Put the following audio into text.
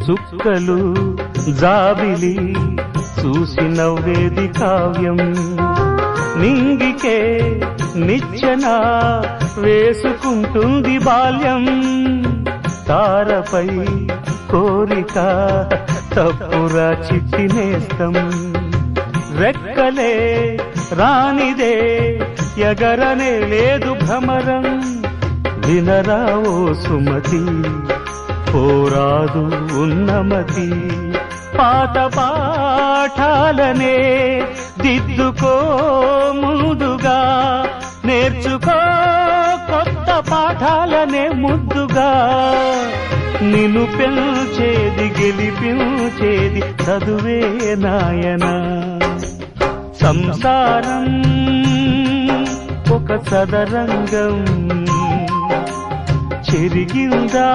చుక్కలు జాబిలి చూసి నవ్వేది కావ్యం నింగికే నిచ్చెన వేసుకుంటుంది బాల్యం తారపై కోరిక తప్పురా చిట్టినేస్తం రెక్కలే రానిదే ఎగరనే లేదు భ్రమరం వినరా ఓ సుమతి పోరాదు ఉన్నమతి పాత పాఠాలనే దిద్దుకో ముందుగా నేర్చుకో కొత్త పాఠాలనే ముద్దుగా నిన్ను పెంచేది గెలిపించేది చదువే నాయనా సంసారం ఒక సదరంగం చెరిగిందా